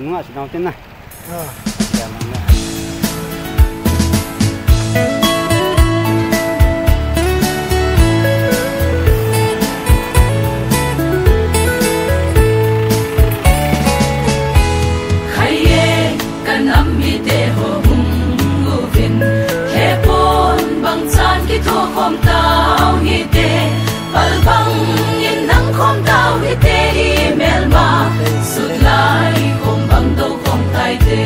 anh ngã xuống trên này khom tao hi te pal bang in nang khom tao hi te email ma sut lai khom bang do khom tai te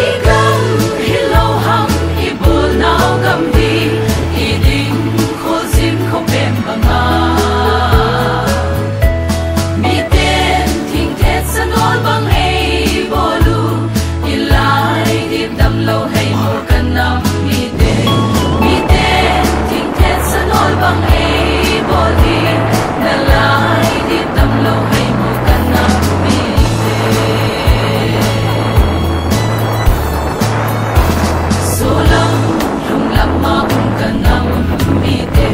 i gam hi lo ham i bul nau gam hi i ding kho zim kho pem banga mi ten thing the sanol bang ei bolu i lai dip dam lo hei mo kanam bang ei boli na lai di tam lo hai mo kana mi te so lam lung lam ma kana mi te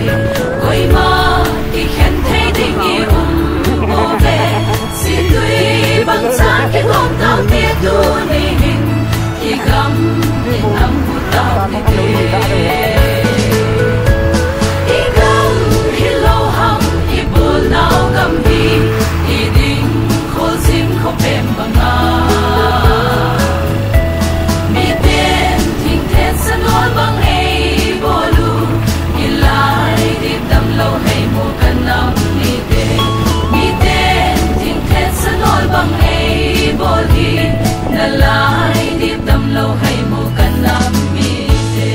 koi ma ki khen thei ding i o ve si tui bang sa ki gom tao te tu ni hin ki gam ni nam pu tao ni te pem banga mi ten thing the sanol bang ei bolu ilai di dam lo hei mo kanam mi te mi ten thing the sanol bang ei boli na lai di dam lo hei mo kanam mi te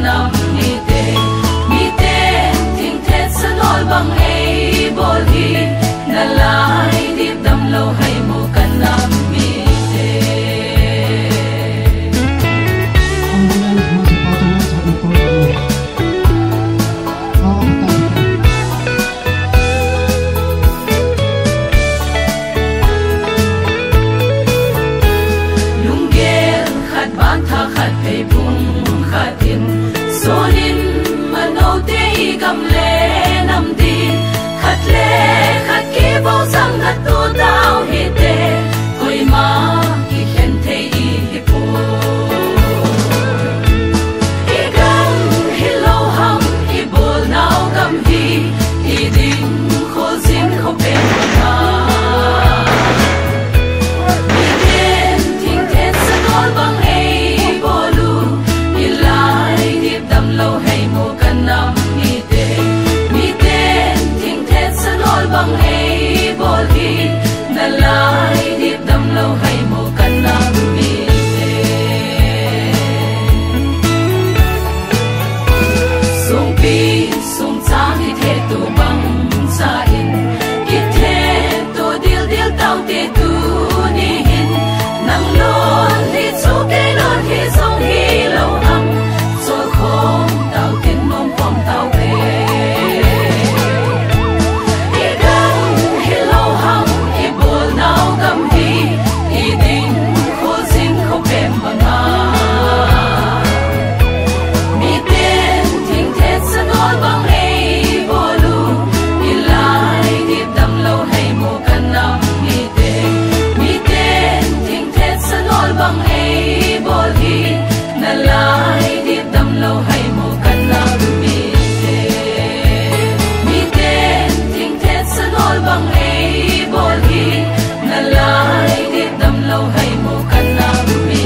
nam mi te thing thet sanol bang ei bol hi na lai dip dam lo hai mo kan nam mi te lungel khat ban tha khat phei bung khatin sonin mano te gam le nam di khat le khat ki bo sang khat tu dau hi te koi ma ki khen thei hi po i gam hi lo ham i bol nau gam hi i ding kho zin kho pe na mi ten ting ten sa nol bang ei bolu i lai dip dam lo hay mo kan nam mi ten ting ten sa nol bang ei bol hi na lai dip dam lo hay mo kan nam mi sung pi sung chang hi the tu bang sa in ki the tu dil dil tau te tu ni hin nang lon li chu ke lon hi song hi lo am so khom tau tin mong pom tau pe i gam hi lo ham i bol nau gam hi i ding kho zin kho pem banga mi ten ting thet sa nol bang ei bolu i lai dip dam lo hay mo kan nam mi ten ting thet sa nol bang ei bol hi na lai dip dam lo hay mo kan nam mi ten ting thet sa nol bang ei bol hi na lai dip dam lo hay mo kan nam mi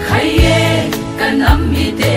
khaye kan nam mi te